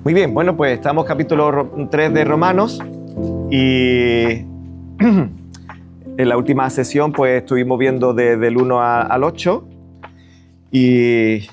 Muy bien, bueno, pues estamos capítulo 3 de Romanos y en la última sesión pues estuvimos viendo del 1 al 8 y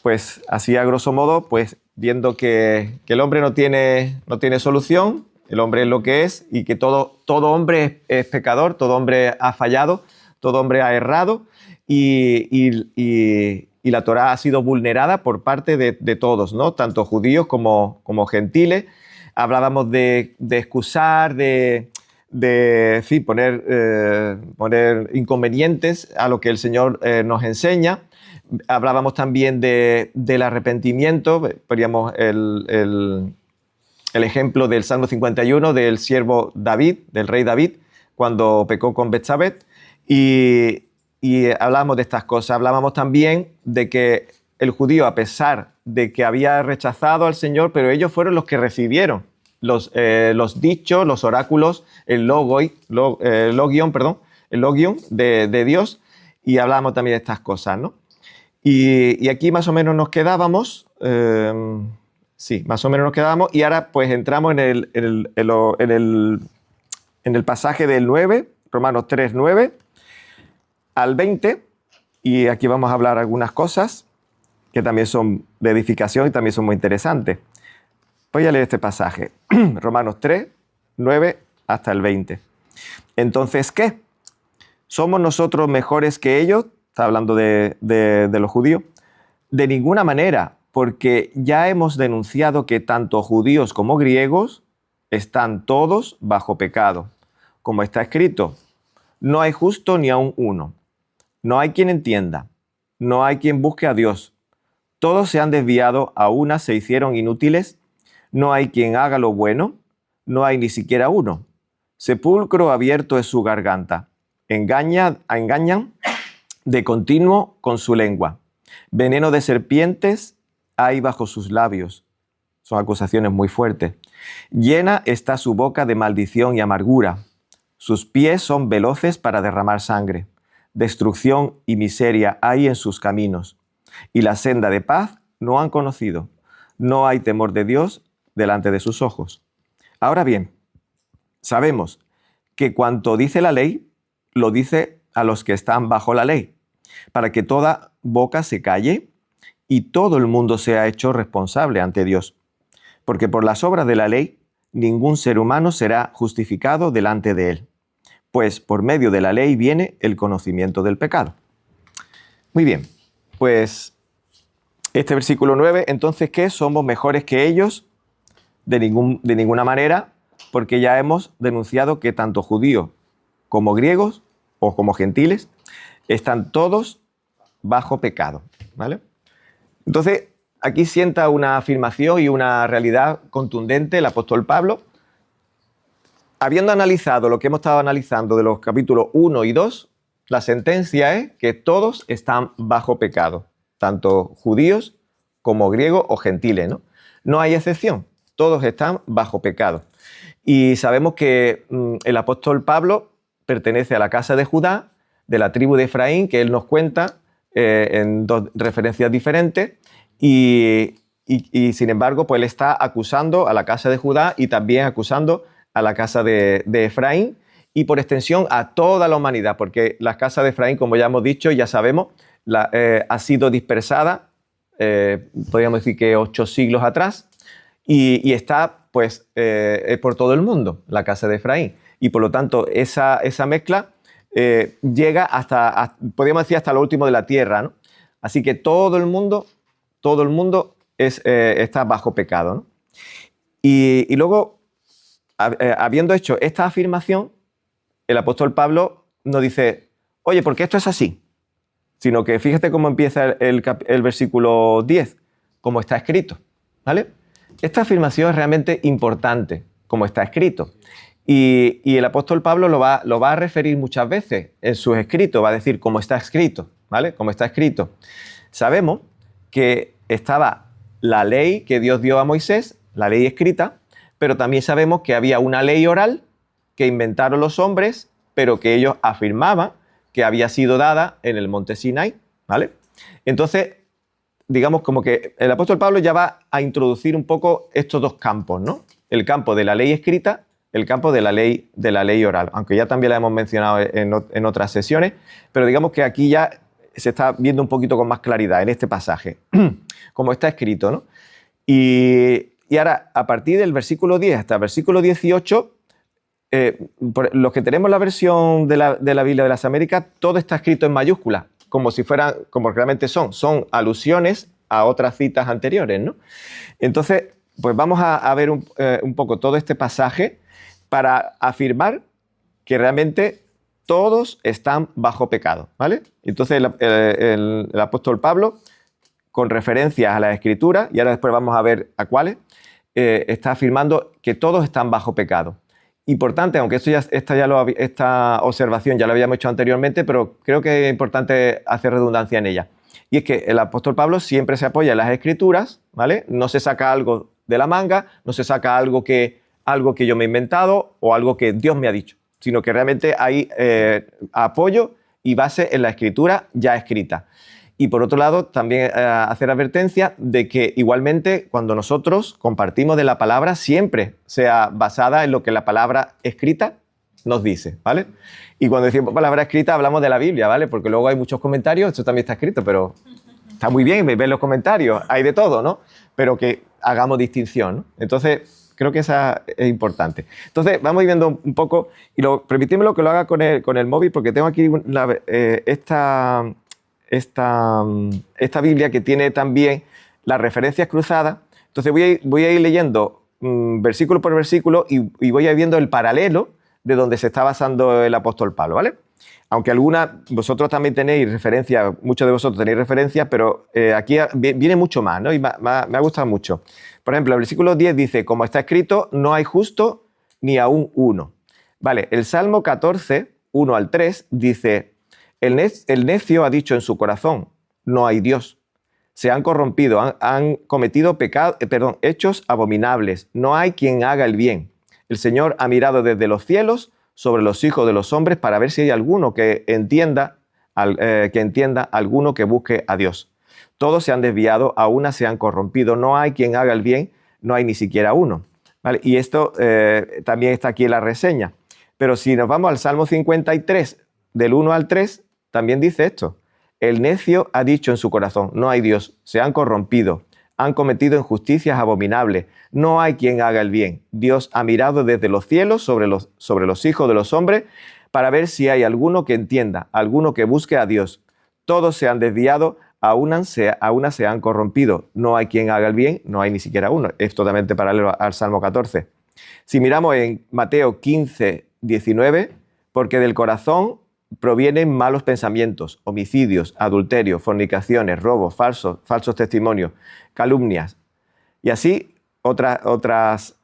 pues así a grosso modo pues viendo que el hombre no tiene solución, el hombre es lo que es y que todo hombre es pecador, todo hombre ha fallado, todo hombre ha errado y la Torá ha sido vulnerada por parte de todos, ¿no? Tanto judíos como gentiles. Hablábamos de excusar, de sí, poner inconvenientes a lo que el Señor nos enseña. Hablábamos también del arrepentimiento. Poníamos el ejemplo del Salmo 51 del siervo David, del rey David, cuando pecó con Betsabé. Y hablábamos de estas cosas. Hablábamos también de que el judío, a pesar de que había rechazado al Señor, pero ellos fueron los que recibieron los dichos, los oráculos, el logion de Dios. Y hablábamos también de estas cosas, ¿no? Y aquí más o menos nos quedábamos. Sí, más o menos nos quedábamos. Y ahora pues entramos en el pasaje del 9, Romanos 3, 9 al 20, y aquí vamos a hablar algunas cosas que también son de edificación y también son muy interesantes. Voy a leer este pasaje, Romanos 3, 9 hasta el 20. Entonces, ¿qué? ¿Somos nosotros mejores que ellos? Está hablando de los judíos. De ninguna manera, porque ya hemos denunciado que tanto judíos como griegos están todos bajo pecado. Como está escrito, no hay justo ni aun uno. No hay quien entienda, no hay quien busque a Dios. Todos se han desviado, a una se hicieron inútiles. No hay quien haga lo bueno, no hay ni siquiera uno. Sepulcro abierto es su garganta. Engañan de continuo con su lengua. Veneno de serpientes hay bajo sus labios. Son acusaciones muy fuertes. Llena está su boca de maldición y amargura. Sus pies son veloces para derramar sangre. Destrucción y miseria hay en sus caminos, y la senda de paz no han conocido. No hay temor de Dios delante de sus ojos. Ahora bien, sabemos que cuanto dice la ley, lo dice a los que están bajo la ley, para que toda boca se calle y todo el mundo sea hecho responsable ante Dios. Porque por las obras de la ley, ningún ser humano será justificado delante de él. Pues por medio de la ley viene el conocimiento del pecado. Muy bien, pues este versículo 9, entonces, ¿qué? ¿Somos mejores que ellos? De ninguna manera, porque ya hemos denunciado que tanto judíos como griegos o como gentiles están todos bajo pecado, ¿vale? Entonces, aquí sienta una afirmación y una realidad contundente el apóstol Pablo. Habiendo analizado lo que hemos estado analizando de los capítulos 1 y 2, la sentencia es que todos están bajo pecado, tanto judíos como griegos o gentiles, ¿no? No hay excepción, todos están bajo pecado. Y sabemos que el apóstol Pablo pertenece a la casa de Judá, de la tribu de Efraín, que él nos cuenta en dos referencias diferentes, y sin embargo, pues él está acusando a la casa de Judá y también acusando a la casa de Efraín y por extensión a toda la humanidad, porque la casa de Efraín, como ya hemos dicho, ya sabemos, ha sido dispersada, podríamos decir que 8 siglos atrás, y está pues por todo el mundo, la casa de Efraín. Y por lo tanto, esa mezcla llega hasta, podríamos decir, hasta lo último de la tierra, ¿no? Así que todo el mundo está bajo pecado, ¿no? Y luego, habiendo hecho esta afirmación, el apóstol Pablo no dice, oye, ¿por qué esto es así? Sino que fíjate cómo empieza el versículo 10, como está escrito, ¿vale? Esta afirmación es realmente importante, como está escrito. Y el apóstol Pablo lo va a referir muchas veces en sus escritos, va a decir, como está escrito, ¿vale? Como está escrito. Sabemos que estaba la ley que Dios dio a Moisés, la ley escrita, pero también sabemos que había una ley oral que inventaron los hombres, pero que ellos afirmaban que había sido dada en el monte Sinai, ¿vale? Entonces, digamos, como que el apóstol Pablo ya va a introducir un poco estos dos campos, ¿no? El campo de la ley escrita, el campo de la ley oral, aunque ya también la hemos mencionado en otras sesiones, pero digamos que aquí ya se está viendo un poquito con más claridad en este pasaje, como está escrito, ¿no? Y ahora, a partir del versículo 10 hasta el versículo 18, los que tenemos la versión de la Biblia de las Américas, todo está escrito en mayúsculas, como si fueran, como realmente son alusiones a otras citas anteriores, ¿no? Entonces, pues vamos a ver un poco todo este pasaje para afirmar que realmente todos están bajo pecado, ¿vale? Entonces el apóstol Pablo, con referencias a la Escritura, y ahora después vamos a ver a cuáles, está afirmando que todos están bajo pecado. Importante, aunque esta observación ya lo habíamos hecho anteriormente, pero creo que es importante hacer redundancia en ella. Y es que el apóstol Pablo siempre se apoya en las Escrituras, ¿vale? No se saca algo de la manga, no se saca algo que yo me he inventado o algo que Dios me ha dicho, sino que realmente hay apoyo y base en la Escritura ya escrita. Y por otro lado, también hacer advertencia de que igualmente cuando nosotros compartimos de la palabra, siempre sea basada en lo que la palabra escrita nos dice, ¿vale? Y cuando decimos palabra escrita hablamos de la Biblia, ¿vale? Porque luego hay muchos comentarios, esto también está escrito, pero está muy bien, ven los comentarios, hay de todo, ¿no? Pero que hagamos distinción, ¿no? Entonces, creo que esa es importante. Entonces, vamos viendo un poco, y permitidme que lo haga con el móvil, porque tengo aquí esta Biblia que tiene también las referencias cruzadas. Entonces voy a ir leyendo versículo por versículo y voy a ir viendo el paralelo de donde se está basando el apóstol Pablo, ¿vale? Aunque vosotros también tenéis referencias, muchos de vosotros tenéis referencias, pero aquí viene mucho más, ¿no? Y me ha gustado mucho. Por ejemplo, el versículo 10 dice, como está escrito, no hay justo ni aún uno. Vale, el Salmo 14, 1 al 3, dice, el necio ha dicho en su corazón, no hay Dios. Se han corrompido, han cometido hechos abominables. No hay quien haga el bien. El Señor ha mirado desde los cielos sobre los hijos de los hombres para ver si hay alguno que entienda, alguno que busque a Dios. Todos se han desviado, a una se han corrompido. No hay quien haga el bien, no hay ni siquiera uno. ¿Vale? Y esto también está aquí en la reseña. Pero si nos vamos al Salmo 53, del 1 al 3, también dice esto. El necio ha dicho en su corazón, no hay Dios, se han corrompido, han cometido injusticias abominables, no hay quien haga el bien. Dios ha mirado desde los cielos sobre los hijos de los hombres para ver si hay alguno que entienda, alguno que busque a Dios. Todos se han desviado, a una se han corrompido, no hay quien haga el bien, no hay ni siquiera uno. Es totalmente paralelo al Salmo 14. Si miramos en Mateo 15, 19, porque del corazón provienen malos pensamientos, homicidios, adulterios, fornicaciones, robos, falsos testimonios, calumnias. Y así otras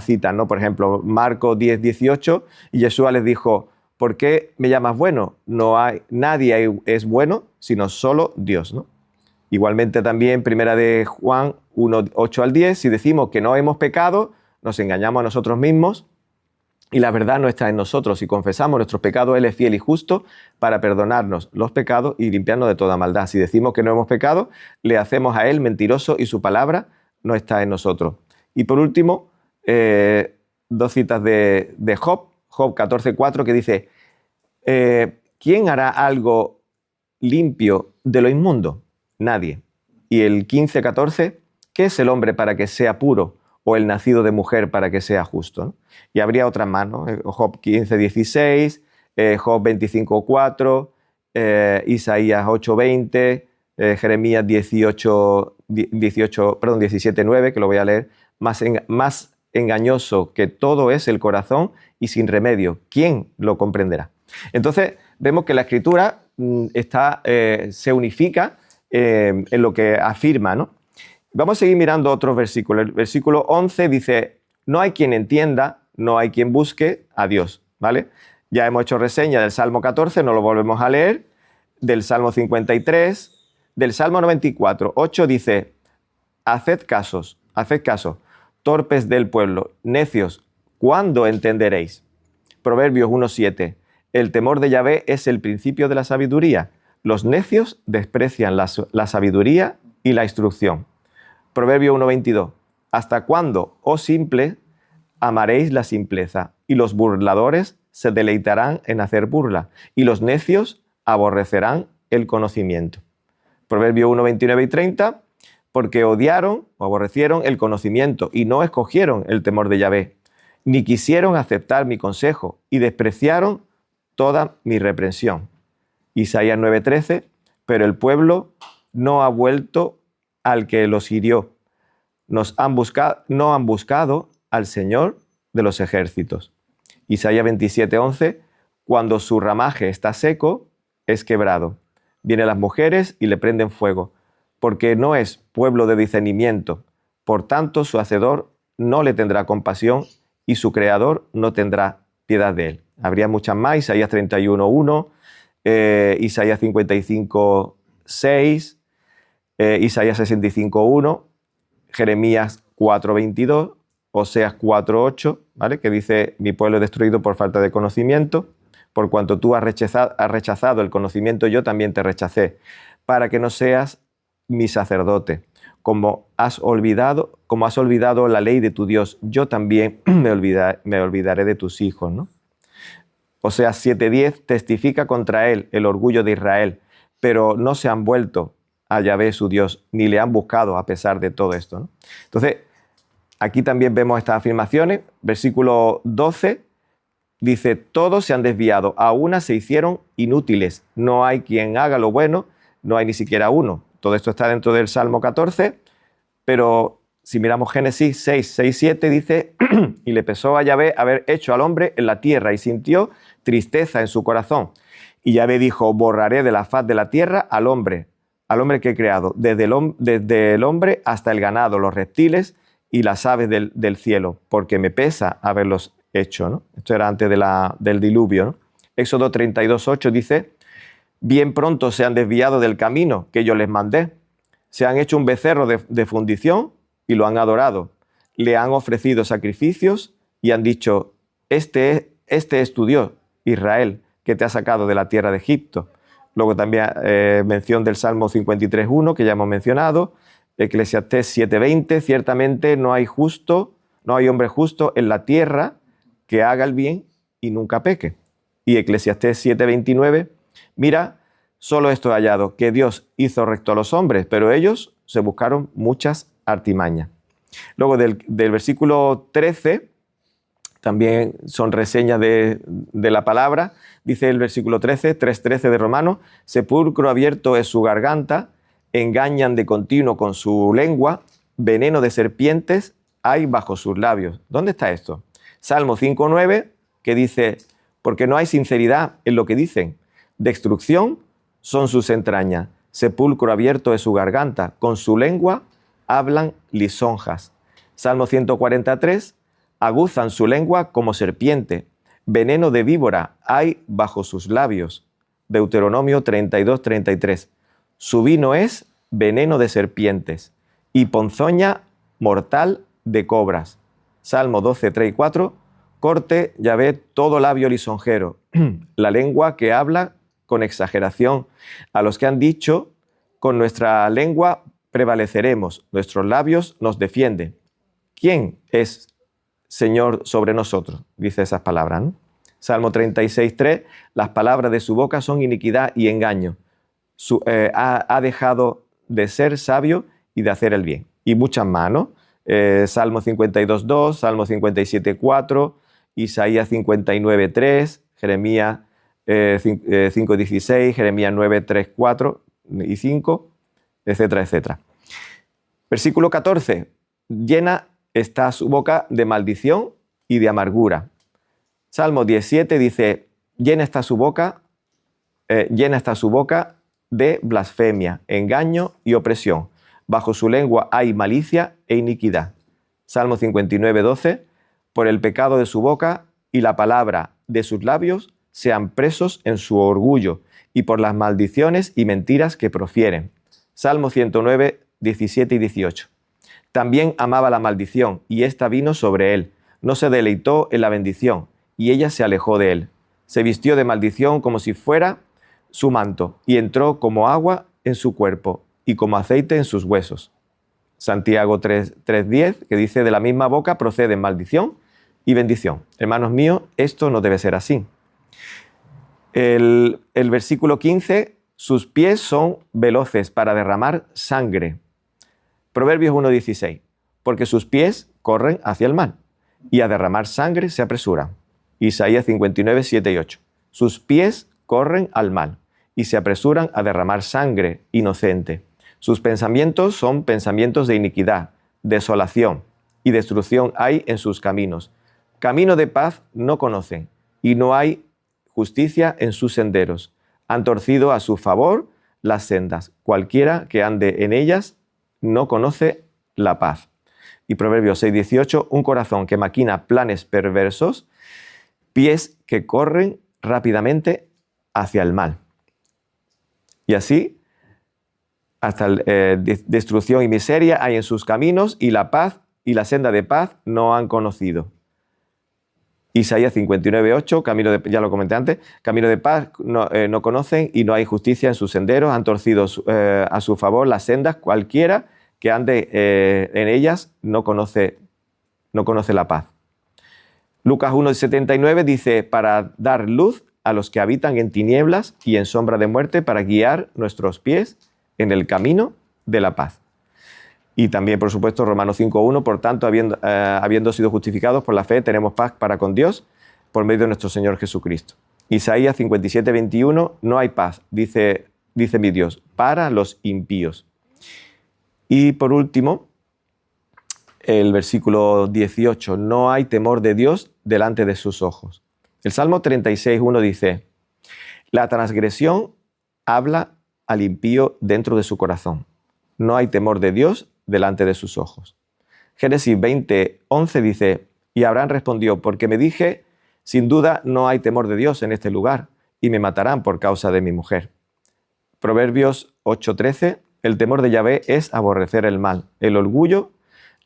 citas, ¿no? Por ejemplo, Marcos 10, 18, y Jesús les dijo, ¿por qué me llamas bueno? Nadie es bueno, sino solo Dios, ¿no? Igualmente también, primera de Juan 1, 8 al 10, si decimos que no hemos pecado, nos engañamos a nosotros mismos, y la verdad no está en nosotros. Si confesamos nuestros pecados, Él es fiel y justo para perdonarnos los pecados y limpiarnos de toda maldad. Si decimos que no hemos pecado, le hacemos a Él mentiroso y su palabra no está en nosotros. Y por último, dos citas de Job 14:4, que dice, ¿quién hará algo limpio de lo inmundo? Nadie. Y el 15:14, ¿qué es el hombre para que sea puro? O el nacido de mujer para que sea justo, ¿no? Y habría otras más, ¿no? Job 15:16, Job 25:4, Isaías 8:20, Jeremías 17:9, que lo voy a leer, más engañoso que todo es el corazón y sin remedio. ¿Quién lo comprenderá? Entonces, vemos que la Escritura se unifica en lo que afirma, ¿no? Vamos a seguir mirando otros versículos. El versículo 11 dice, no hay quien entienda, no hay quien busque a Dios, ¿vale? Ya hemos hecho reseña del Salmo 14, no lo volvemos a leer, del Salmo 53, del Salmo 94, 8 dice, haced caso, torpes del pueblo, necios, ¿cuándo entenderéis? Proverbios 1:7, el temor de Yahvé es el principio de la sabiduría. Los necios desprecian la sabiduría y la instrucción. Proverbio 1:22. ¿Hasta cuándo, oh simples, amaréis la simpleza? Y los burladores se deleitarán en hacer burla, y los necios aborrecerán el conocimiento. Proverbio 1:29 y 30. Porque odiaron o aborrecieron el conocimiento y no escogieron el temor de Yahvé, ni quisieron aceptar mi consejo y despreciaron toda mi reprensión. Isaías 9:13. Pero el pueblo no ha vuelto al que los hirió. No han buscado al Señor de los ejércitos. Isaías 27:11. Cuando su ramaje está seco, es quebrado. Vienen las mujeres y le prenden fuego, porque no es pueblo de discernimiento. Por tanto, su hacedor no le tendrá compasión y su creador no tendrá piedad de él. Habría muchas más. Isaías 31:1, Isaías 55:6, Isaías 65:1, Jeremías 4:22, Oseas 4:8, ¿vale? Que dice: mi pueblo es destruido por falta de conocimiento. Por cuanto tú has rechazado el conocimiento, yo también te rechacé, para que no seas mi sacerdote. Como has olvidado la ley de tu Dios, yo también me olvidaré de tus hijos, ¿no? Oseas 7:10 testifica contra él el orgullo de Israel, pero no se han vuelto a Yahvé su Dios, ni le han buscado a pesar de todo esto, ¿no? Entonces, aquí también vemos estas afirmaciones. Versículo 12 dice: todos se han desviado, a una se hicieron inútiles, no hay quien haga lo bueno, no hay ni siquiera uno. Todo esto está dentro del Salmo 14, pero si miramos Génesis 6:7 dice: y le pesó a Yahvé haber hecho al hombre en la tierra y sintió tristeza en su corazón. Y Yahvé dijo: borraré de la faz de la tierra al hombre que he creado, desde el hombre hasta el ganado, los reptiles y las aves del cielo, porque me pesa haberlos hecho, ¿no? Esto era antes del diluvio, ¿no? Éxodo 32:8 dice: bien pronto se han desviado del camino que yo les mandé. Se han hecho un becerro de fundición y lo han adorado. Le han ofrecido sacrificios y han dicho: este es tu Dios, Israel, que te ha sacado de la tierra de Egipto. Luego también mención del Salmo 53:1, que ya hemos mencionado. Eclesiastés 7:20, ciertamente no hay hombre justo en la tierra que haga el bien y nunca peque. Y Eclesiastés 7:29, mira, solo esto he hallado, que Dios hizo recto a los hombres, pero ellos se buscaron muchas artimañas. Luego del versículo 13, también son reseñas de la palabra. Dice el versículo 3:13 de Romanos: sepulcro abierto es su garganta, engañan de continuo con su lengua, veneno de serpientes hay bajo sus labios. ¿Dónde está esto? Salmo 5:9, que dice: porque no hay sinceridad en lo que dicen, destrucción son sus entrañas, sepulcro abierto es su garganta, con su lengua hablan lisonjas. Salmo 143, aguzan su lengua como serpiente, veneno de víbora hay bajo sus labios. Deuteronomio 32:33, su vino es veneno de serpientes y ponzoña mortal de cobras. Salmo 12:3 y 4, corte Yahvé todo labio lisonjero, la lengua que habla con exageración. A los que han dicho: con nuestra lengua prevaleceremos, nuestros labios nos defienden. ¿Quién es Señor sobre nosotros? Dice esas palabras, ¿no? Salmo 36:3, las palabras de su boca son iniquidad y engaño. Ha dejado de ser sabio y de hacer el bien. Y muchas más, ¿no? Salmo 52:2, Salmo 57:4, Isaías 59:3, Jeremías 5:16, Jeremías 9:3, 4 y 5, etcétera, etcétera. Versículo 14, llena está su boca de maldición y de amargura. Salmo 17 dice: llena está su boca de blasfemia, engaño y opresión. Bajo su lengua hay malicia e iniquidad. Salmo 59:12, por el pecado de su boca y la palabra de sus labios sean presos en su orgullo, y por las maldiciones y mentiras que profieren. Salmo 109:17 y 18. También amaba la maldición, y ésta vino sobre él. No se deleitó en la bendición, y ella se alejó de él. Se vistió de maldición como si fuera su manto, y entró como agua en su cuerpo. y como aceite en sus huesos. Santiago 3:10, que dice, de la misma boca proceden maldición y bendición. Hermanos míos, esto no debe ser así. El versículo 15, sus pies son veloces para derramar sangre. Proverbios 1:16, porque sus pies corren hacia el mal y a derramar sangre se apresuran. Isaías 59, 7 y 8. Sus pies corren al mal y se apresuran a derramar sangre inocente. Sus pensamientos son pensamientos de iniquidad, desolación y destrucción hay en sus caminos. Camino de paz no conocen y no hay justicia en sus senderos. Han torcido a su favor las sendas. Cualquiera que ande en ellas no conoce la paz. Y Proverbios 6:18, un corazón que maquina planes perversos, pies que corren rápidamente hacia el mal. Y así, hasta destrucción y miseria hay en sus caminos, y la paz y la senda de paz no han conocido. Isaías 59:8, ya lo comenté antes, camino de paz no conocen y no hay justicia en sus senderos, han torcido a su favor las sendas, cualquiera que ande en ellas no conoce la paz. Lucas 1:79 dice, para dar luz a los que habitan en tinieblas y en sombra de muerte, para guiar nuestros pies en el camino de la paz. Y también, por supuesto, Romanos 5:1, por tanto, habiendo sido justificados por la fe, tenemos paz para con Dios por medio de nuestro Señor Jesucristo. Isaías 57:21, no hay paz, dice mi Dios, para los impíos. Y por último, el versículo 18, no hay temor de Dios delante de sus ojos. El Salmo 36:1 dice, la transgresión habla al impío dentro de su corazón. No hay temor de Dios delante de sus ojos. Génesis 20:11 dice, y Abraham respondió, porque me dije, sin duda no hay temor de Dios en este lugar, y me matarán por causa de mi mujer. Proverbios 8:13, el temor de Yahvé es aborrecer el mal, el orgullo,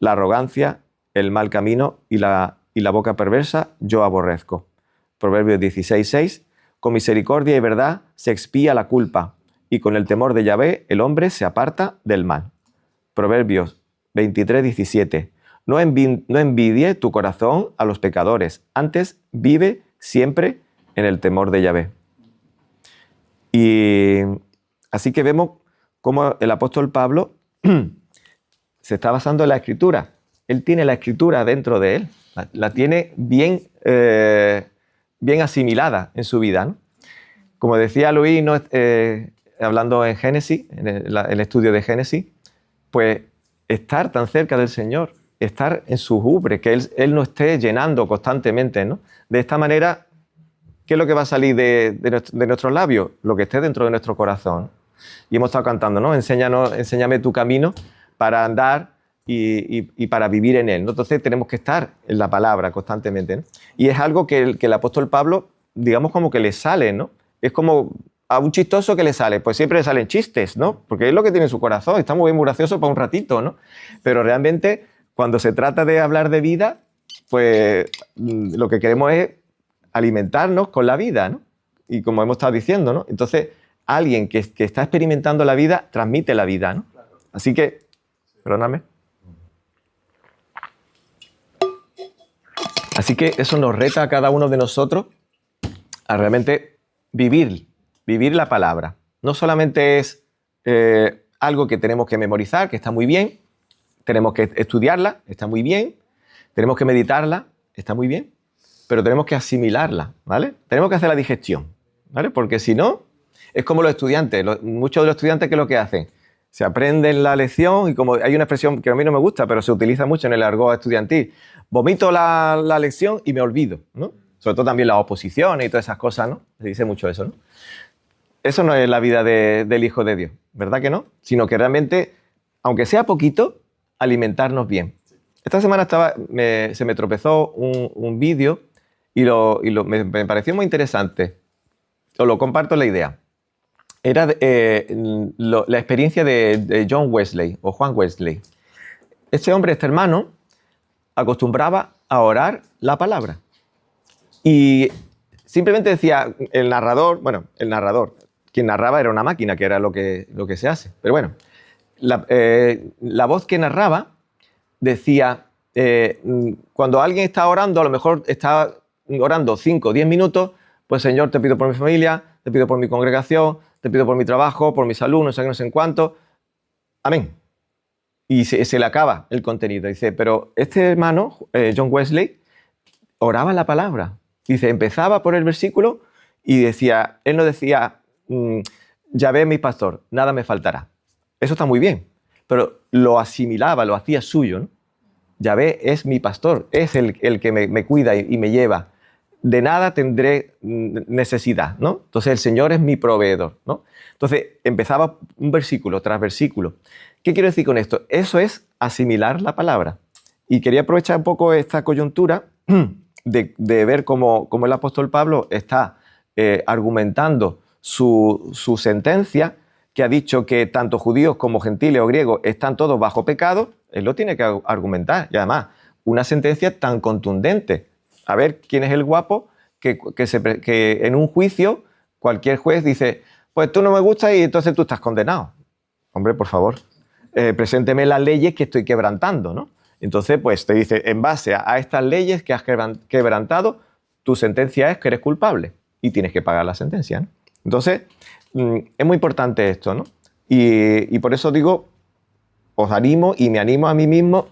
la arrogancia, el mal camino y la boca perversa yo aborrezco. Proverbios 16:6, con misericordia y verdad se expía la culpa, y con el temor de Yahvé el hombre se aparta del mal. Proverbios 23:17, no envidie tu corazón a los pecadores, antes vive siempre en el temor de Yahvé. Y así que vemos cómo el apóstol Pablo se está basando en la Escritura. Él tiene la Escritura dentro de él, la tiene bien asimilada en su vida, ¿no? Como decía Luis, hablando en Génesis, en el estudio de Génesis, pues estar tan cerca del Señor, estar en sus ubres, que Él nos esté llenando constantemente, ¿no? De esta manera, ¿qué es lo que va a salir de nuestros labios? Lo que esté dentro de nuestro corazón. Y hemos estado cantando, ¿no? Enséñame tu camino para andar y para vivir en él, ¿no? Entonces tenemos que estar en la palabra constantemente, ¿no? Y es algo que el apóstol Pablo, digamos, como que le sale, ¿no? Es como a un chistoso que le sale, pues siempre le salen chistes, ¿no? Porque es lo que tiene en su corazón, está muy bien, muy gracioso para un ratito, ¿no? Pero realmente, cuando se trata de hablar de vida, pues lo que queremos es alimentarnos con la vida, ¿no? Y como hemos estado diciendo, ¿no? Entonces, alguien que está experimentando la vida, transmite la vida, ¿no? Así que, perdóname. Así que eso nos reta a cada uno de nosotros a realmente vivir la palabra. No solamente es algo que tenemos que memorizar, que está muy bien, tenemos que estudiarla, está muy bien, tenemos que meditarla, está muy bien, pero tenemos que asimilarla, ¿vale? Tenemos que hacer la digestión, ¿vale? Porque si no, es como los estudiantes. Muchos de los estudiantes, ¿qué es lo que hacen? Se aprenden la lección y como hay una expresión que a mí no me gusta, pero se utiliza mucho en el argot estudiantil, vomito la lección y me olvido, ¿no? Sobre todo también las oposiciones y todas esas cosas, ¿no? Se dice mucho eso, ¿no? Eso no es la vida del Hijo de Dios, ¿verdad que no? Sino que realmente, aunque sea poquito, alimentarnos bien. Esta semana se me tropezó un vídeo y me pareció muy interesante. Os lo comparto la idea. Era la experiencia de John Wesley o Juan Wesley. Este hermano, acostumbraba a orar la palabra. Y simplemente decía, quien narraba era una máquina, que era lo que se hace. Pero bueno, la voz que narraba decía, cuando alguien está orando, a lo mejor está orando 5 o 10 minutos, pues Señor, te pido por mi familia, te pido por mi congregación, te pido por mi trabajo, por mi salud, no sé qué, no sé en cuánto. Amén. Y se le acaba el contenido. Dice, pero este hermano, John Wesley, oraba la palabra. Dice, empezaba por el versículo y decía, él no decía, Yahvé es mi pastor, nada me faltará. Eso está muy bien, pero lo asimilaba, lo hacía suyo, ¿no? Yahvé es mi pastor, es el que me cuida y me lleva. De nada tendré necesidad, ¿no? Entonces el Señor es mi proveedor, ¿no? Entonces empezaba un versículo tras versículo. ¿Qué quiero decir con esto? Eso es asimilar la palabra. Y quería aprovechar un poco esta coyuntura de ver cómo el apóstol Pablo está argumentando su sentencia, que ha dicho que tanto judíos como gentiles o griegos están todos bajo pecado. Él lo tiene que argumentar. Y además, una sentencia tan contundente. A ver quién es el guapo que en un juicio cualquier juez dice, pues tú no me gustas y entonces tú estás condenado. Hombre, por favor, presénteme las leyes que estoy quebrantando, ¿no? Entonces, pues te dice, en base a estas leyes que has quebrantado, tu sentencia es que eres culpable y tienes que pagar la sentencia, ¿no? Entonces, es muy importante esto, ¿no? Y por eso digo, os animo y me animo a mí mismo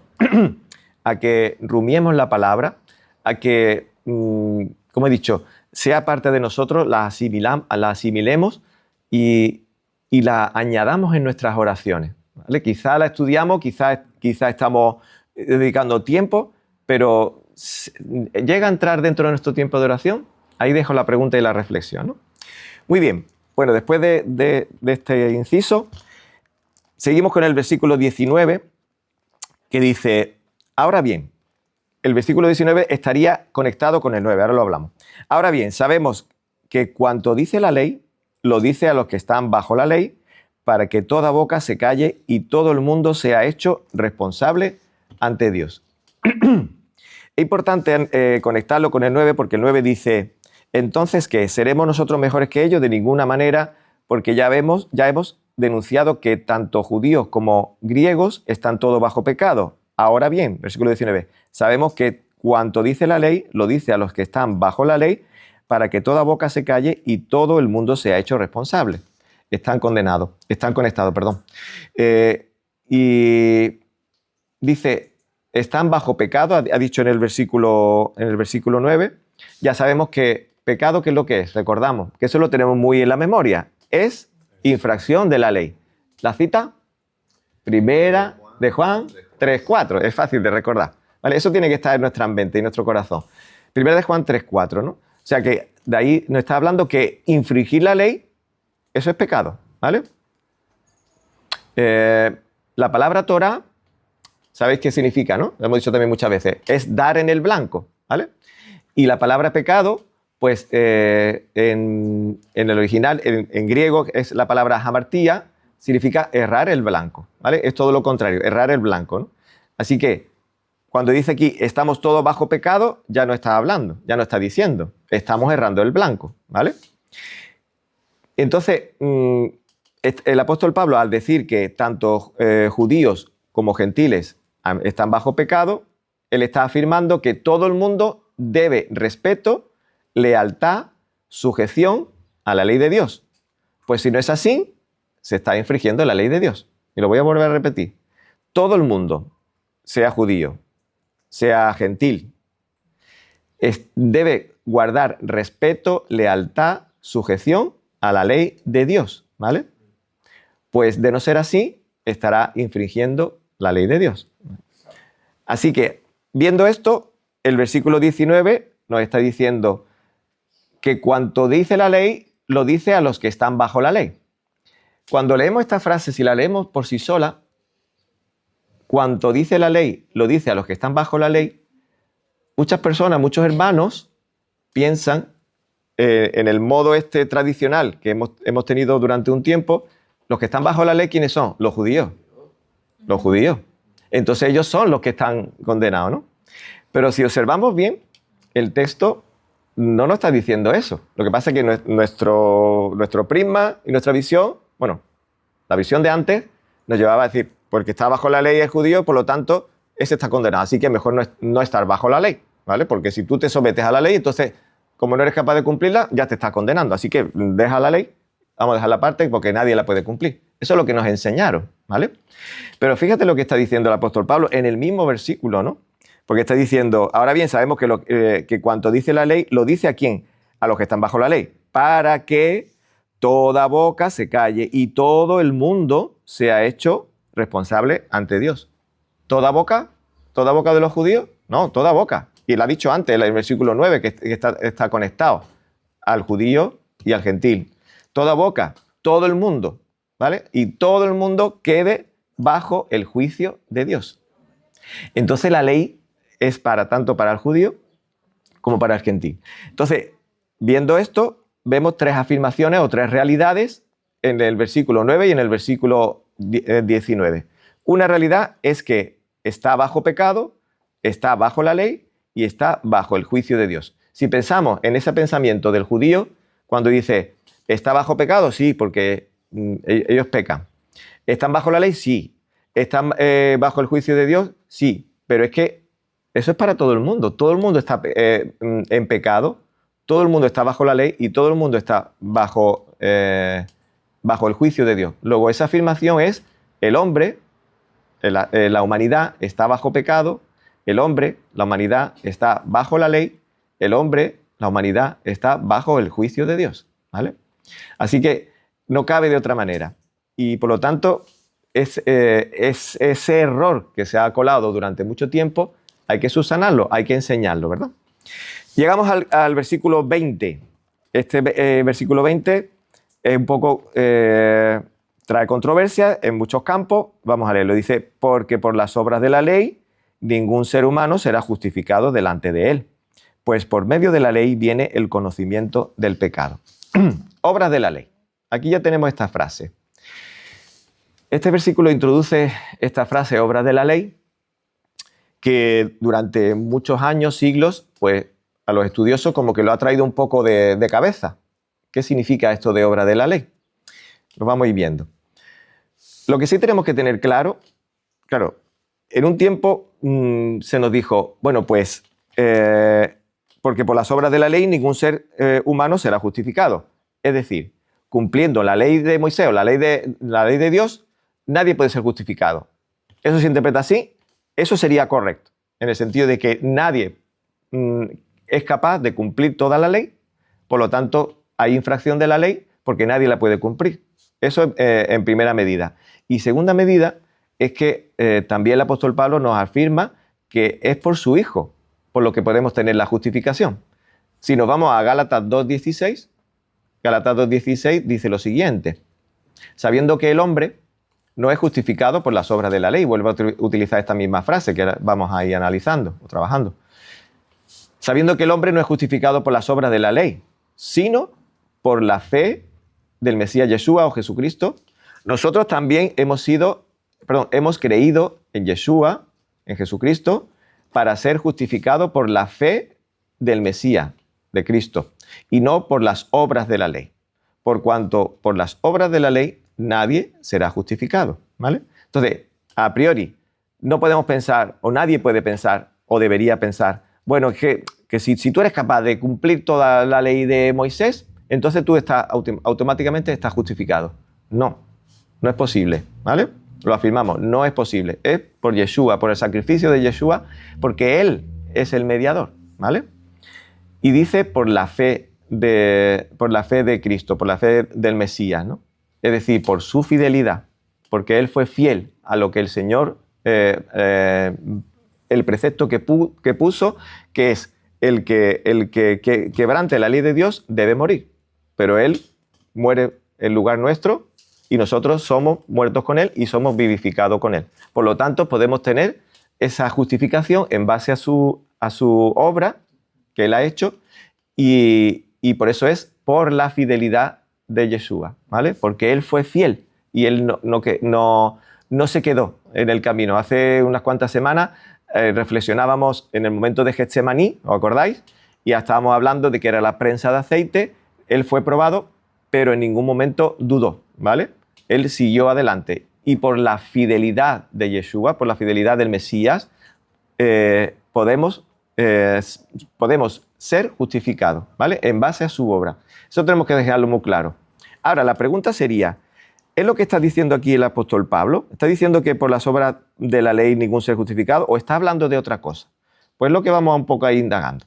a que rumiemos la palabra, a que, como he dicho, sea parte de nosotros, la asimilemos y la añadamos en nuestras oraciones, ¿vale? Quizá la estudiamos, quizá estamos dedicando tiempo, pero llega a entrar dentro de nuestro tiempo de oración. Ahí dejo la pregunta y la reflexión, ¿no? Muy bien, bueno, después de este inciso, seguimos con el versículo 19, que dice, ahora bien, el versículo 19 estaría conectado con el 9, ahora lo hablamos. Ahora bien, sabemos que cuanto dice la ley, lo dice a los que están bajo la ley, para que toda boca se calle y todo el mundo sea hecho responsable ante Dios. Es importante conectarlo con el 9 porque el 9 dice, entonces, ¿qué? ¿Seremos nosotros mejores que ellos? De ninguna manera, porque ya hemos denunciado que tanto judíos como griegos están todos bajo pecado. Ahora bien, versículo 19, sabemos que cuanto dice la ley, lo dice a los que están bajo la ley, para que toda boca se calle y todo el mundo sea hecho responsable. Están conectados, perdón. Y dice, están bajo pecado, ha dicho en el versículo 9. Ya sabemos que pecado, ¿qué es lo que es? Recordamos que eso lo tenemos muy en la memoria. Es infracción de la ley. La cita, primera de Juan 3:4. Es fácil de recordar, ¿vale? Eso tiene que estar en nuestra mente y en nuestro corazón. Primera de Juan 3:4, ¿no? O sea que de ahí nos está hablando que infringir la ley, eso es pecado, ¿vale? La palabra Torah, ¿sabéis qué significa, no? Lo hemos dicho también muchas veces. Es dar en el blanco, ¿vale? Y la palabra pecado, pues en el original, en griego, es la palabra hamartía, significa errar el blanco, ¿vale? Es todo lo contrario, errar el blanco, ¿no? Así que cuando dice aquí, estamos todos bajo pecado, ya no está hablando, ya no está diciendo, estamos errando el blanco, ¿vale? Entonces, el apóstol Pablo, al decir que tanto judíos como gentiles están bajo pecado, él está afirmando que todo el mundo debe respeto, lealtad, sujeción a la ley de Dios. Pues si no es así, se está infringiendo la ley de Dios. Y lo voy a volver a repetir. Todo el mundo, sea judío, sea gentil, debe guardar respeto, lealtad, sujeción a la ley de Dios, ¿vale? Pues de no ser así, estará infringiendo la ley de Dios. Así que, viendo esto, el versículo 19 nos está diciendo que cuanto dice la ley, lo dice a los que están bajo la ley. Cuando leemos esta frase, si la leemos por sí sola, cuanto dice la ley, lo dice a los que están bajo la ley, muchas personas, muchos hermanos, piensan en el modo tradicional que hemos tenido durante un tiempo, los que están bajo la ley, ¿quiénes son? Los judíos. Los judíos. Entonces ellos son los que están condenados, ¿no? Pero si observamos bien, el texto no nos está diciendo eso. Lo que pasa es que nuestro prisma y nuestra visión, bueno, la visión de antes nos llevaba a decir, porque está bajo la ley el judío, por lo tanto, ese está condenado. Así que mejor no estar bajo la ley, ¿vale? Porque si tú te sometes a la ley, entonces, como no eres capaz de cumplirla, ya te estás condenando. Así que deja la ley, vamos a dejar la parte porque nadie la puede cumplir. Eso es lo que nos enseñaron, ¿vale? Pero fíjate lo que está diciendo el apóstol Pablo en el mismo versículo, ¿no? Porque está diciendo, ahora bien, sabemos que cuanto dice la ley, lo dice ¿a quién? A los que están bajo la ley, para que toda boca se calle y todo el mundo sea hecho responsable ante Dios. ¿Toda boca? ¿Toda boca de los judíos? No, toda boca. Y lo ha dicho antes, en el versículo 9, que está conectado al judío y al gentil. Toda boca, todo el mundo, ¿vale? Y todo el mundo quede bajo el juicio de Dios. Entonces la ley es tanto para el judío como para el gentil. Entonces, viendo esto, vemos tres afirmaciones o tres realidades en el versículo 9 y en el versículo 19. Una realidad es que está bajo pecado, está bajo la ley y está bajo el juicio de Dios. Si pensamos en ese pensamiento del judío, cuando dice, ¿está bajo pecado? Sí, porque ellos pecan. ¿Están bajo la ley? Sí. ¿Están bajo el juicio de Dios? Sí. Pero es que eso es para todo el mundo. Todo el mundo está en pecado, todo el mundo está bajo la ley y todo el mundo está bajo el juicio de Dios. Luego, esa afirmación es el hombre, la humanidad está bajo pecado, el hombre, la humanidad está bajo la ley, el hombre, la humanidad está bajo el juicio de Dios, ¿vale? Así que no cabe de otra manera. Y por lo tanto, ese error que se ha colado durante mucho tiempo, hay que subsanarlo, hay que enseñarlo, ¿verdad? Llegamos al versículo 20. Este versículo 20 es un poco, trae controversia en muchos campos. Vamos a leerlo. Dice, porque por las obras de la ley, ningún ser humano será justificado delante de él, pues por medio de la ley viene el conocimiento del pecado. Obras de la ley. Aquí ya tenemos esta frase. Este versículo introduce esta frase, obras de la ley, que durante muchos años, siglos, pues a los estudiosos como que lo ha traído un poco de cabeza. ¿Qué significa esto de obra de la ley? Lo vamos a ir viendo. Lo que sí tenemos que tener claro, en un tiempo se nos dijo, bueno, pues, porque por las obras de la ley ningún ser humano será justificado. Es decir, cumpliendo la ley de Moisés o la ley de Dios, nadie puede ser justificado. Eso se interpreta así, eso sería correcto, en el sentido de que nadie es capaz de cumplir toda la ley, por lo tanto hay infracción de la ley porque nadie la puede cumplir. Eso en primera medida. Y segunda medida es que también el apóstol Pablo nos afirma que es por su Hijo por lo que podemos tener la justificación. Si nos vamos a Gálatas 2.16, Gálatas 2.16 dice lo siguiente, sabiendo que el hombre no es justificado por las obras de la ley. Vuelvo a utilizar esta misma frase que vamos a ir analizando o trabajando. Sabiendo que el hombre no es justificado por las obras de la ley, sino por la fe del Mesías Yeshua o Jesucristo. Nosotros también hemos creído en Yeshua, en Jesucristo, para ser justificados por la fe del Mesías, de Cristo, y no por las obras de la ley. Por cuanto por las obras de la ley nadie será justificado, ¿vale? Entonces, a priori, no podemos pensar, o nadie puede pensar, o debería pensar, bueno, que si tú eres capaz de cumplir toda la ley de Moisés, entonces tú automáticamente estás justificado. No, no es posible, ¿vale? Lo afirmamos, no es posible. Es por Yeshua, por el sacrificio de Yeshua, porque Él es el mediador, ¿vale? Y dice por la fe de Cristo, por la fe del Mesías, ¿no? Es decir, por su fidelidad, porque Él fue fiel a lo que el Señor, el precepto que puso, que es el que quebrante la ley de Dios debe morir. Pero Él muere en lugar nuestro y nosotros somos muertos con Él y somos vivificados con Él. Por lo tanto, podemos tener esa justificación en base a su obra que Él ha hecho y por eso es por la fidelidad de Yeshua, ¿vale? Porque Él fue fiel y Él no se quedó en el camino. Hace unas cuantas semanas reflexionábamos en el momento de Getsemaní, ¿os acordáis? Y ya estábamos hablando de que era la prensa de aceite. Él fue probado, pero en ningún momento dudó, ¿vale? Él siguió adelante y por la fidelidad de Yeshua, por la fidelidad del Mesías, podemos ser justificados, ¿vale? En base a su obra. Eso tenemos que dejarlo muy claro. Ahora, la pregunta sería, ¿es lo que está diciendo aquí el apóstol Pablo? ¿Está diciendo que por las obras de la ley ningún ser justificado o está hablando de otra cosa? Pues lo que vamos un poco a ir indagando.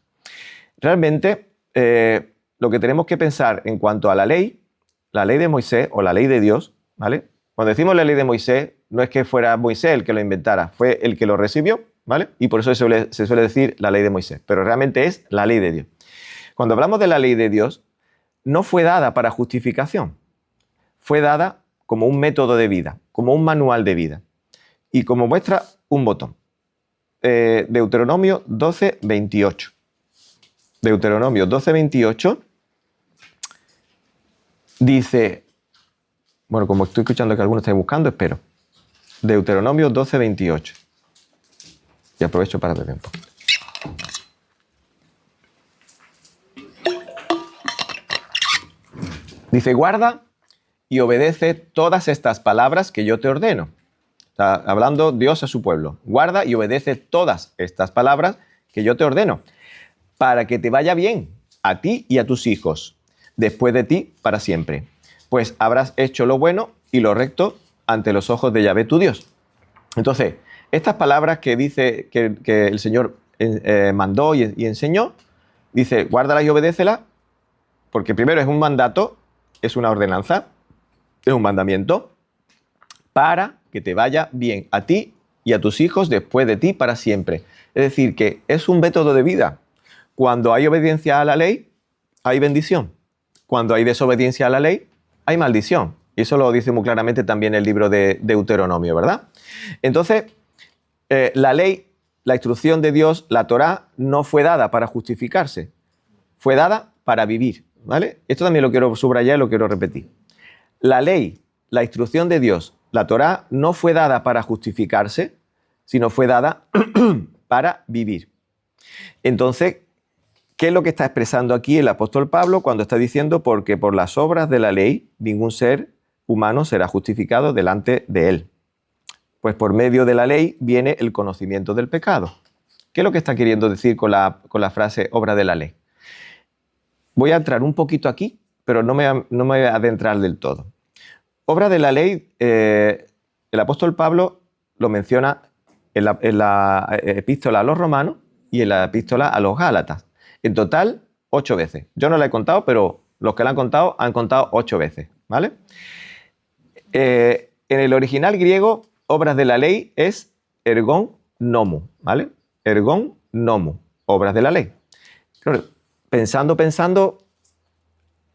Realmente, lo que tenemos que pensar en cuanto a la ley de Moisés o la ley de Dios, ¿vale? Cuando decimos la ley de Moisés, no es que fuera Moisés el que lo inventara, fue el que lo recibió, ¿vale? Y por eso se suele decir la ley de Moisés, pero realmente es la ley de Dios. Cuando hablamos de la ley de Dios, no fue dada para justificación, fue dada como un método de vida, como un manual de vida. Y como muestra un botón. Deuteronomio 12, 28. Deuteronomio 12, 28 dice, bueno, como estoy escuchando que algunos estáis buscando, espero. Deuteronomio 12, 28. Y aprovecho para beber un poco. Dice, guarda y obedece todas estas palabras que yo te ordeno. Está hablando Dios a su pueblo. Guarda y obedece todas estas palabras que yo te ordeno, para que te vaya bien a ti y a tus hijos, después de ti para siempre. Pues habrás hecho lo bueno y lo recto ante los ojos de Yahvé tu Dios. Entonces, estas palabras que dice que el Señor mandó y enseñó, dice, guárdalas y obedécelas, porque primero es un mandato, es una ordenanza, es un mandamiento, para que te vaya bien a ti y a tus hijos después de ti para siempre. Es decir, que es un método de vida. Cuando hay obediencia a la ley, hay bendición. Cuando hay desobediencia a la ley, hay maldición. Y eso lo dice muy claramente también el libro de Deuteronomio, ¿verdad? Entonces, la ley, la instrucción de Dios, la Torá, no fue dada para justificarse. Fue dada para vivir, ¿vale? Esto también lo quiero subrayar y lo quiero repetir. La ley, la instrucción de Dios, la Torá, no fue dada para justificarse, sino fue dada para vivir. Entonces, ¿qué es lo que está expresando aquí el apóstol Pablo cuando está diciendo porque por las obras de la ley ningún ser humano será justificado delante de él? Pues por medio de la ley viene el conocimiento del pecado. ¿Qué es lo que está queriendo decir con la frase obra de la ley? Voy a entrar un poquito aquí, pero no me voy a adentrar del todo. Obra de la ley, el apóstol Pablo lo menciona en la epístola a los romanos y en la epístola a los gálatas. En total, 8 veces. Yo no la he contado, pero los que la han contado 8 veces, ¿vale? En el original griego, obras de la ley es ergon nomu, ¿vale? Ergon nomu, obras de la ley. Claro, pensando,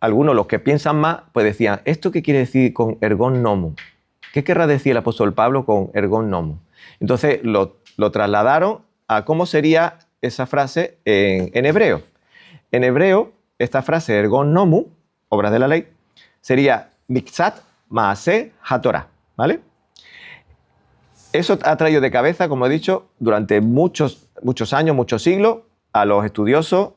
algunos, los que piensan más, pues decían, ¿esto qué quiere decir con ergon nomu? ¿Qué querrá decir el apóstol Pablo con ergon nomu? Entonces lo trasladaron a cómo sería esa frase en hebreo. En hebreo, esta frase ergon nomu, obras de la ley, sería miksat maaseh hatorah, ¿vale? Eso ha traído de cabeza, como he dicho, durante muchos años, muchos siglos, a los estudiosos,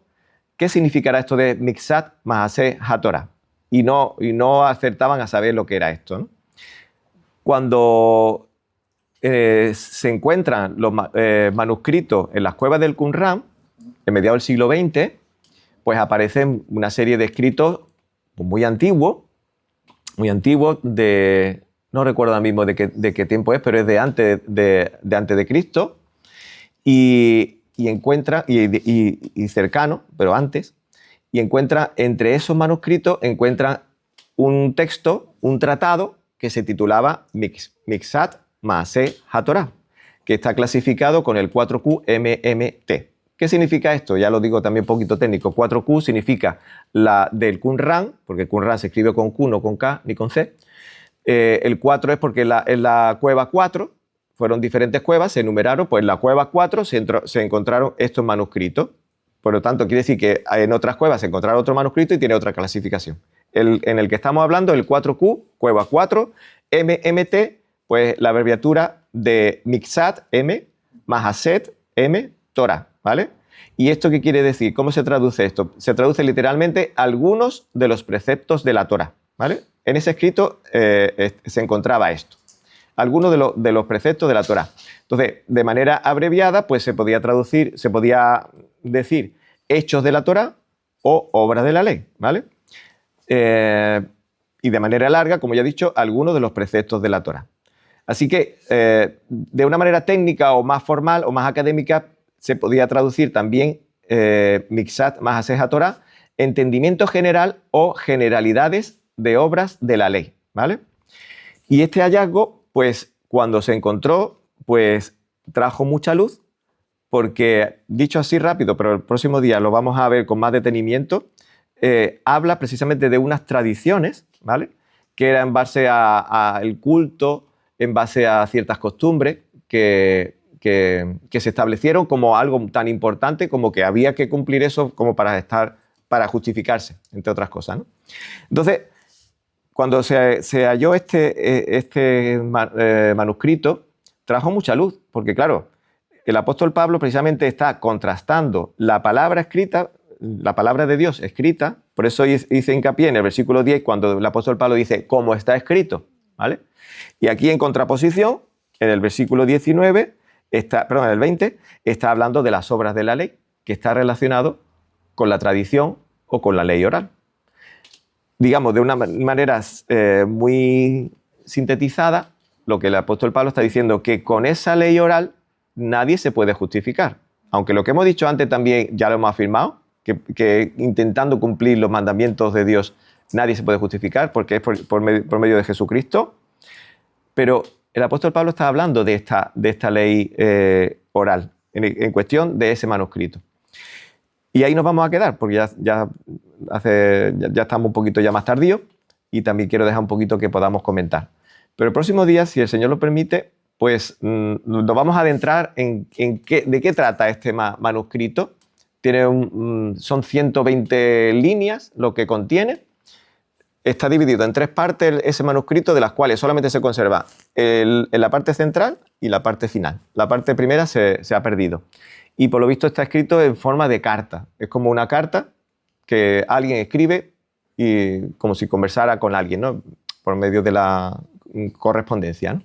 ¿qué significará esto de miksat maaseh hatorah? Y no acertaban a saber lo que era esto, ¿no? Cuando se encuentran los manuscritos en las cuevas del Qumran, en mediados del siglo XX, pues aparecen una serie de escritos muy antiguos, no recuerdo ahora mismo de qué tiempo es, pero es de antes de Cristo, y cercano, pero antes, y encuentra entre esos manuscritos un texto, un tratado que se titulaba Miksat Maaseh HaTorah, que está clasificado con el 4Q MMT. ¿Qué significa esto? Ya lo digo también un poquito técnico. 4Q significa la del Qumran, porque el Qumran se escribe con Q, no con K ni con C. El 4 es porque en la cueva 4 fueron diferentes cuevas, se enumeraron, pues en la cueva 4 se encontraron estos manuscritos. Por lo tanto, quiere decir que en otras cuevas se encontraron otro manuscrito y tiene otra clasificación. En el que estamos hablando, el 4Q, cueva 4, MMT, pues la abreviatura de Miksat, M, Mahaset, M, Torah, ¿vale? ¿Y esto qué quiere decir? ¿Cómo se traduce esto? Se traduce literalmente algunos de los preceptos de la Torah, ¿vale? En ese escrito se encontraba esto. algunos de los preceptos de la Torá. Entonces, de manera abreviada, pues se podía decir hechos de la Torá o obras de la ley, ¿vale? Y de manera larga, como ya he dicho, algunos de los preceptos de la Torá. Así que, de una manera técnica o más formal o más académica, se podía traducir también Miksat Mahaseh HaTorah, entendimiento general o generalidades de obras de la ley, ¿vale? Y este hallazgo, pues, cuando se encontró, pues, trajo mucha luz, porque, dicho así rápido, pero el próximo día lo vamos a ver con más detenimiento, habla precisamente de unas tradiciones, ¿vale? Que era en base al culto, en base a ciertas costumbres que se establecieron como algo tan importante como que había que cumplir eso como para justificarse, entre otras cosas, ¿no? Entonces, cuando se halló este manuscrito, trajo mucha luz, porque claro, el apóstol Pablo precisamente está contrastando la palabra escrita, la palabra de Dios escrita, por eso hice hincapié en el versículo 10 cuando el apóstol Pablo dice, como está escrito, ¿vale? Y aquí en contraposición, en el versículo 19, en el 20, está hablando de las obras de la ley, que está relacionado con la tradición o con la ley oral. Digamos, de una manera muy sintetizada, lo que el apóstol Pablo está diciendo, que con esa ley oral nadie se puede justificar. Aunque lo que hemos dicho antes también ya lo hemos afirmado, que intentando cumplir los mandamientos de Dios nadie se puede justificar porque es por medio de Jesucristo. Pero el apóstol Pablo está hablando de esta ley oral, en cuestión de ese manuscrito. Y ahí nos vamos a quedar, porque ya estamos un poquito ya más tardíos y también quiero dejar un poquito que podamos comentar. Pero el próximo día, si el Señor lo permite, pues nos vamos a adentrar de qué trata este manuscrito. Son 120 líneas lo que contiene. Está dividido en 3 partes ese manuscrito, de las cuales solamente se conserva en la parte central y la parte final. La parte primera se ha perdido. Y por lo visto está escrito en forma de carta. Es como una carta que alguien escribe y como si conversara con alguien, ¿no? Por medio de la correspondencia, ¿no?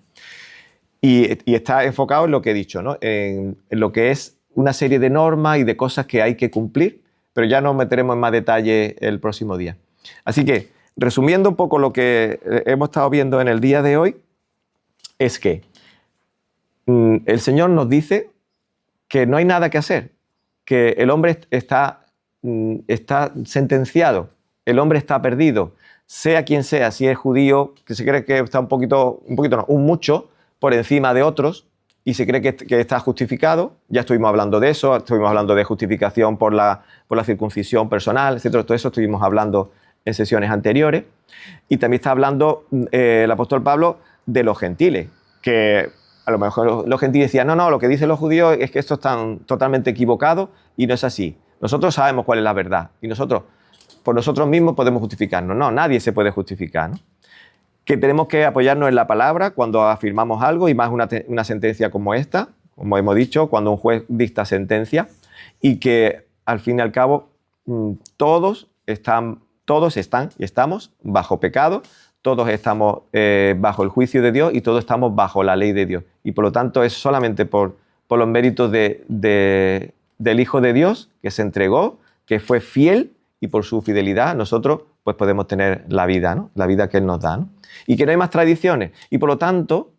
Y está enfocado en lo que he dicho, ¿no? En lo que es una serie de normas y de cosas que hay que cumplir, pero ya nos meteremos en más detalle el próximo día. Así que, resumiendo un poco lo que hemos estado viendo en el día de hoy, es que el Señor nos dice que no hay nada que hacer, que el hombre está sentenciado, el hombre está perdido, sea quien sea, si es judío, que se cree que está un mucho por encima de otros y se cree que está justificado. Ya estuvimos hablando de eso, estuvimos hablando de justificación por la circuncisión personal, etc. Todo eso estuvimos hablando en sesiones anteriores. Y también está hablando el apóstol Pablo de los gentiles, que a lo mejor los gentiles decían, no, lo que dicen los judíos es que esto están totalmente equivocados y no es así. Nosotros sabemos cuál es la verdad y nosotros, por nosotros mismos, podemos justificarnos. No, nadie se puede justificar, ¿no? Que tenemos que apoyarnos en la palabra cuando afirmamos algo, y más una sentencia como esta, como hemos dicho, cuando un juez dicta sentencia, y que al fin y al cabo todos están y estamos bajo pecado, todos estamos bajo el juicio de Dios y todos estamos bajo la ley de Dios. Y por lo tanto es solamente por los méritos del Hijo de Dios que se entregó, que fue fiel, y por su fidelidad nosotros pues podemos tener la vida, ¿no? La vida que Él nos da, ¿no? Y que no hay más tradiciones. Y por lo tanto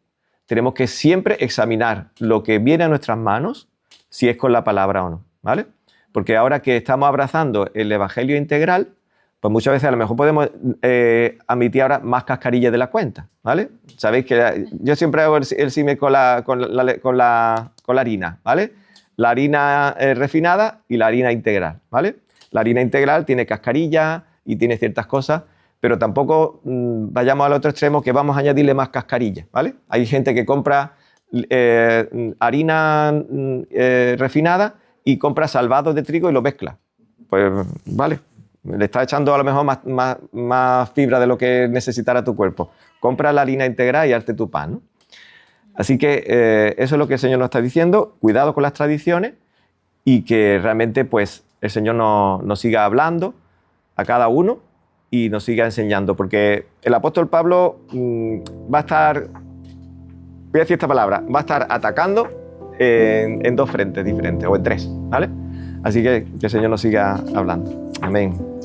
tenemos que siempre examinar lo que viene a nuestras manos, si es con la palabra o no, ¿vale? Porque ahora que estamos abrazando el Evangelio integral, pues muchas veces a lo mejor podemos admitir ahora más cascarillas de la cuenta, ¿vale? Sabéis que yo siempre hago el símil con la harina, ¿vale? La harina refinada y la harina integral, ¿vale? La harina integral tiene cascarilla y tiene ciertas cosas, pero tampoco vayamos al otro extremo que vamos a añadirle más cascarilla, ¿vale? Hay gente que compra harina refinada y compra salvados de trigo y lo mezcla. Pues vale, le está echando a lo mejor más fibra de lo que necesitara tu cuerpo. Compra la harina integral y hazte tu pan, ¿no? Así que eso es lo que el Señor nos está diciendo. Cuidado con las tradiciones y que realmente pues el Señor nos siga hablando a cada uno y nos siga enseñando, porque el apóstol Pablo va a estar voy a decir esta palabra, va a estar atacando en dos frentes diferentes, o en tres, ¿vale? Así que el Señor nos siga hablando. Amén.